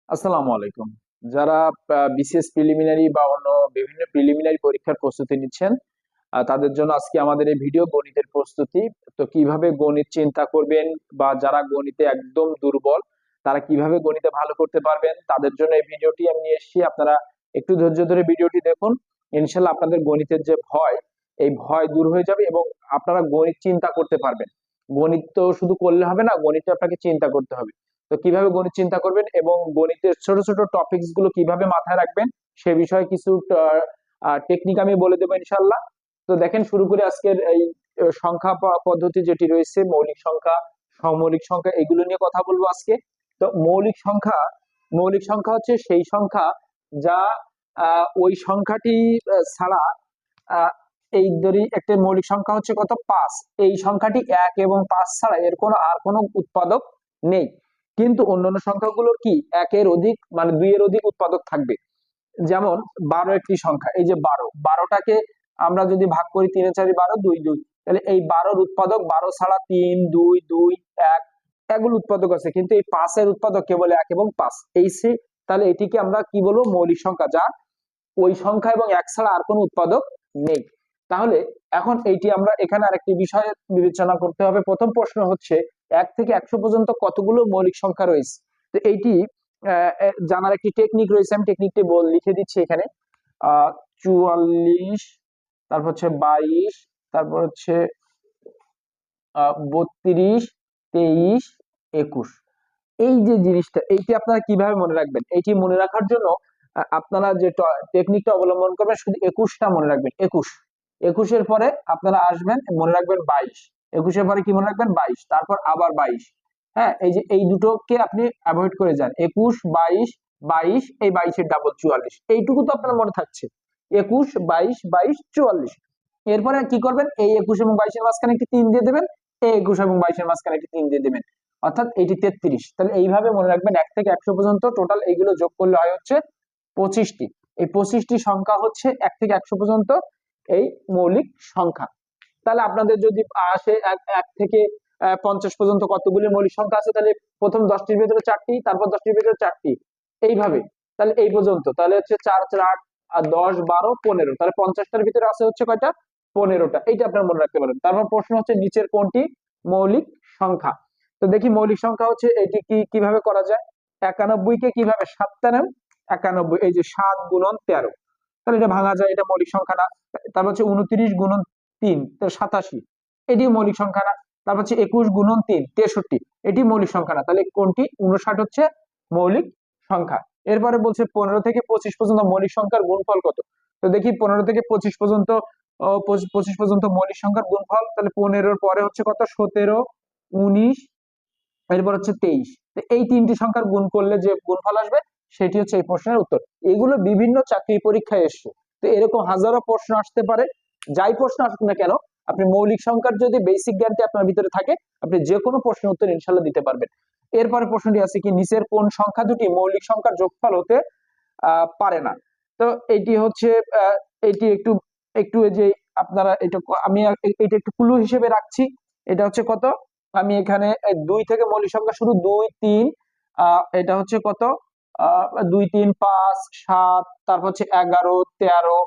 আসসালামু আলাইকুম। যারা বিসিএস প্রিলিমিনারি বা অন্য বিভিন্ন প্রিলিমিনারি পরীক্ষার প্রস্তুতি নিচ্ছেন, তাদের জন্য আজকে আমাদের এই ভিডিও গণিতের প্রস্তুতি। তো কিভাবে গণিত চিন্তা করবেন বা যারা গণিতে একদম দুর্বল তারা কিভাবে গণিতে ভালো করতে পারবেন তাদের জন্য এই ভিডিওটি আমি নিয়ে এসেছি। আপনারা একটু ধৈর্য ধরে ভিডিওটি দেখুন। ইনশাল্লাহ আপনাদের গণিতের যে ভয়, এই ভয় দূর হয়ে যাবে এবং আপনারা গণিত চিন্তা করতে পারবেন। গণিত তো শুধু করলে হবে না, গণিতটা আপনাকে চিন্তা করতে হবে। তো কিভাবে গণিত চিন্তা করবেন এবং গণিতের ছোট ছোট টপিকস গুলো কিভাবে মাথায় রাখবেন সে বিষয়ে কিছু টেকনিক আমি বলে দেবো ইনশাল্লাহ। তো দেখেন, শুরু করে আজকের এই সংখ্যা পদ্ধতি যেটি রয়েছে, মৌলিক সংখ্যা, সমমৌলিক সংখ্যা, এগুলো নিয়ে কথা বলবো আজকে। তো মৌলিক সংখ্যা হচ্ছে সেই সংখ্যা যা ওই সংখ্যাটি ছাড়া আহ, এই ধরি একটা মৌলিক সংখ্যা হচ্ছে কত, 5। এই সংখ্যাটি 1 এবং 5 ছাড়া এর কোনো আর কোনো উৎপাদক নেই। কিন্তু অন্যান্য সংখ্যাগুলোর কি 1-এর অধিক, মানে 2-এর অধিক উৎপাদক থাকবে। যেমন 12 একটি সংখ্যা, এই যে 12টাকে আমরা যদি ভাগ করি 3 4 12 2 2, তাহলে এই 12-র উৎপাদক 12 ছাড়া 3 2 2 1 এগুলো উৎপাদক আছে, কিন্তু এই 5-এর উৎপাদক কেবল 1 এবং 5 এই সে। তাহলে এটিকে আমরা কি বলবো, মৌলিক সংখ্যা, যা ওই সংখ্যা এবং 1 ছাড়া আর কোনো উৎপাদক নেই। তাহলে এখন এইটি আমরা এখানে আরেকটি বিষয় বিবেচনা করতে হবে। প্রথম প্রশ্ন হচ্ছে 1 থেকে 100 পর্যন্ত কতগুলো মৌলিক সংখ্যা রয়েছে। তো এইটি জানার একটি টেকনিক রয়েছে, আমি টেকনিকটি লিখে দিচ্ছি এখানে। 44, তারপর হচ্ছে 22, তারপর হচ্ছে 32, 23, 21। এই যে জিনিসটা, এইটি আপনারা কিভাবে মনে রাখবেন? এইটি মনে রাখার জন্য আপনারা যে টেকনিকটা অবলম্বন করবেন, শুধু 21টা মনে রাখবেন। 21 এর পরে আপনারা আসবেন, মনে রাখবেন 22। 21-এর পরে কি মনে রাখবেন? 22, তারপর আবার 22। হ্যাঁ, এই যে এই দুটোকে আপনি অ্যাভয়েড করে যান। 21 22 22, এই 22-এর ডাবল 44, এইটুকু তো আপনার মনে থাকছে। 21 22 22 44। এরপরে কি করবেন? এই 21 এবং 22-এর মাঝখানে একটি 3 দিয়ে দেবেন, এই 21 এবং 22-এর মাঝখানে একটি 3 দিয়ে দেবেন, অর্থাৎ এটি 33। তাহলে এইভাবে মনে রাখবেন 1 থেকে 100 পর্যন্ত টোটাল এইগুলো যোগ করলে হয় হচ্ছে 25টি। এই 25টি সংখ্যা হচ্ছে 1 থেকে 100 পর্যন্ত এই মৌলিক সংখ্যা। তাহলে আপনাদের যদি আসে 1 থেকে 50 পর্যন্ত কতগুলি মৌলিক সংখ্যা আছে, তাহলে প্রথম 10টির ভিতরে 4টি, তারপর 10টির ভিতরে 4টি, এইভাবে। তাহলে এই পর্যন্ত, তাহলে হচ্ছে 4 4 8 আর 10 12 15, তাহলে 50টার ভিতরে আছে হচ্ছে কয়টা? 15টা। এইটা আপনারা মনে রাখতে পারেন। তারপর প্রশ্ন হচ্ছে নিচের কোনটি মৌলিক সংখ্যা। তো দেখি মৌলিক সংখ্যা হচ্ছে এটি কিভাবে করা যায়। 91-কে কিভাবে 7 টানেন? 91, এই যে 7 গুণন 13, তাহলে এটা ভাঙা যায়, এটা মৌলিক সংখ্যা না। তারপর হচ্ছে 29 গুণন 3, তাহলে 87, এটিও মৌলিক সংখ্যা না। তারপর হচ্ছে 21 গুণন 3 63, এটি মৌলিক সংখ্যা না। তাহলে কোনটি? 59 হচ্ছে মৌলিক সংখ্যা। এরপরে বলছে 15 থেকে 25 পর্যন্ত মৌলিক সংখ্যার গুণফল কত। তো দেখি 15 থেকে 25 পর্যন্ত, 25 পর্যন্ত মৌলিক সংখ্যার গুণফল, তাহলে 15-র পরে হচ্ছে কত? 17, 19, এরপর হচ্ছে 23। এই তিনটি সংখ্যার গুণ করলে যে গুণফল আসবে সেটি হচ্ছে এই প্রশ্নের উত্তর। এগুলো বিভিন্ন চাকরি পরীক্ষায় এসছে। তো এরকম হাজারো প্রশ্ন আসতে পারে। যাই প্রশ্ন আসুক না কেন, আপনি মৌলিক সংখ্যার যদি বেসিক জ্ঞানটি আপনার ভিতরে থাকে, আপনি যে কোনো প্রশ্নের উত্তর ইনশাল্লাহ দিতে পারবেন। এরপরে প্রশ্নটি আছে কি, নিচের কোন সংখ্যা দুটি মৌলিক সংখ্যার যোগফল হতে পারে না। তো এটি হচ্ছে এটি একটু একটু এই যে আপনারা এটা, আমি এটা একটু ক্লু হিসেবে রাখছি। এটা হচ্ছে কত, আমি এখানে 2 থেকে মৌলিক সংখ্যা শুরু, 2 3, এটা হচ্ছে কত, 2 3 5 7, তারপর হচ্ছে 11 13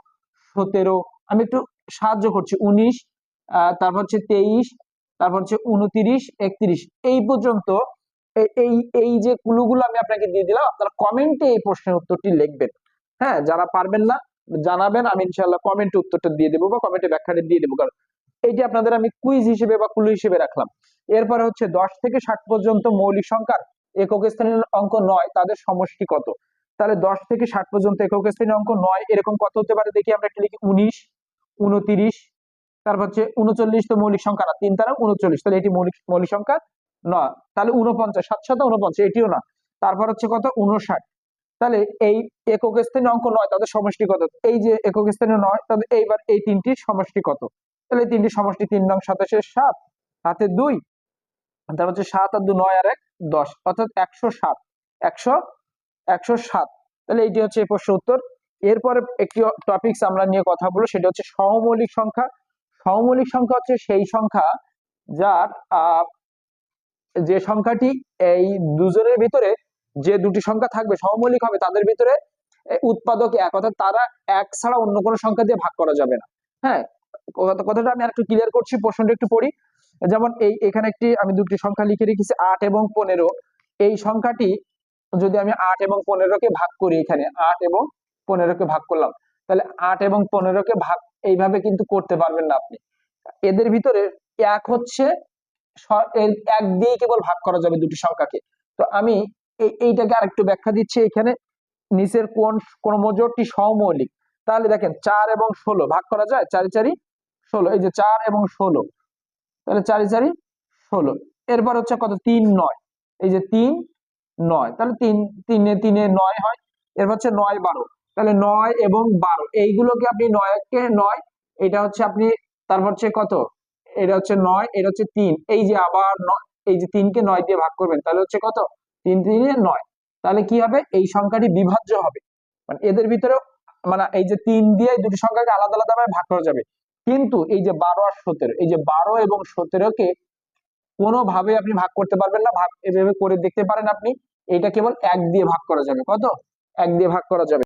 17, আমি একটু সাহায্য করছি, 19, তারপর হচ্ছে 23, তারপর হচ্ছে 29 31, এই পর্যন্ত। এই এই যে ক্লুগুলো আমি আপনাকে দিয়ে দিলাম, আপনারা কমেন্টে এই প্রশ্নের উত্তরটি লিখবেন। হ্যাঁ, যারা পারবেন না জানাবেন, আমি ইনশাআল্লাহ কমেন্টে উত্তরটা দিয়ে দেবো বা কমেন্টে ব্যাখ্যাটা দিয়ে দেবো। কারণ এইটি আপনাদের আমি কুইজ হিসেবে বা ক্লু হিসেবে রাখলাম। এরপরে হচ্ছে 10 থেকে 60 পর্যন্ত মৌলিক সংখ্যার একক স্থানীয় অঙ্ক 9, তাদের সমষ্টি কত। তাহলে 10 থেকে 60 পর্যন্ত একক স্থানীয় অঙ্ক 9 এরকম কত হতে পারে দেখি, আমরা একটু লিখি। 19, 29, তারপর হচ্ছে 39, তো মৌলিক সংখ্যা না, 3 দ্বারা 39, তাহলে এটি মৌলিক মৌলিক সংখ্যা না। তাহলে 49, 7 7 49, এটিও না। তারপর হচ্ছে কত, 59। তাহলে এই একক স্থানীয় অঙ্ক 9, তাদের সমষ্টি কত। এই যে একক স্থানীয় 9, তাহলে এইবার এই তিনটির সমষ্টি কত। তাহলে এই তিনটির সমষ্টি 3 নং 27, 7 হাতে 2, তারপর হচ্ছে 7 আর 2 9 আর 1 10, অর্থাৎ 107। 100 107, তাহলে এইটি হচ্ছে এই প্রশ্নের উত্তর। এরপরে একটি টপিকস আমরা নিয়ে কথা বলবো, সেটা হচ্ছে সহমৌলিক সংখ্যা। সহমৌলিক সংখ্যা হচ্ছে সেই সংখ্যা যার যে সংখ্যাটি এই দুজনের ভিতরে যে দুটি সংখ্যা থাকবে সহমৌলিক হবে তাদের ভিতরে উৎপাদক এক, অর্থাৎ তারা এক ছাড়া অন্য কোনো সংখ্যা দিয়ে ভাগ করা যাবে না। হ্যাঁ, কথাটা আমি আরেকটু ক্লিয়ার করছি, প্রশ্নটা একটু পড়ি। যেমন এখানে আমি দুটি সংখ্যা লিখে রেখেছি 8 এবং 15। এই সংখ্যাটি যদি আমি 8 এবং 15কে ভাগ করি, এখানে 8 এবং 15কে ভাগ করলাম, তাহলে 8 এবং 15কে ভাগ এইভাবে কিন্তু করতে পারবেন না আপনি। এদের ভিতরে এক হচ্ছে এক দিয়ে কেবল ভাগ করা যাবে দুটি সংখ্যাকে। তো আমি এইটাকে আরেকটু ব্যাখ্যা দিচ্ছি। এখানে নিচের কোন ক্রমজোড়টি সমমৌলিক, তাহলে দেখেন 4 এবং 16 ভাগ করা যায়, 4 4 16, এই যে 4 এবং 16, তাহলে 4 4 16। এরপর হচ্ছে কত, 3 9, এই যে 3 9, তাহলে 3 3 3 9 হয়। এরপর হচ্ছে 9 12, তাহলে 9 এবং 12 এইগুলোকে আপনি 9 কে 9, এটা হচ্ছে আপনি, তারপর হচ্ছে কত, এটা হচ্ছে 9, এটা হচ্ছে 3, এই যে আবার 9, এই যে 3 কে 9 দিয়ে ভাগ করবেন, তাহলে হচ্ছে কত, 3 3 9। তাহলে কি হবে, এই সংখ্যাটি বিভাজ্য হবে, মানে এদের ভিতরে, মানে এই যে 3 দিয়ে দুটি সংখ্যাকে আলাদা আলাদা ভাবে ভাগ করা যাবে। কিন্তু এই যে 12 আর 17, এই যে 12 এবং 17কে কোনোভাবে আপনি ভাগ করতে পারবেন না। ভাগ এভাবে করে দেখতে পারেন আপনি, এটা কেবল 1 দিয়ে ভাগ করা যাবে, কত, 1 দিয়ে ভাগ করা যাবে।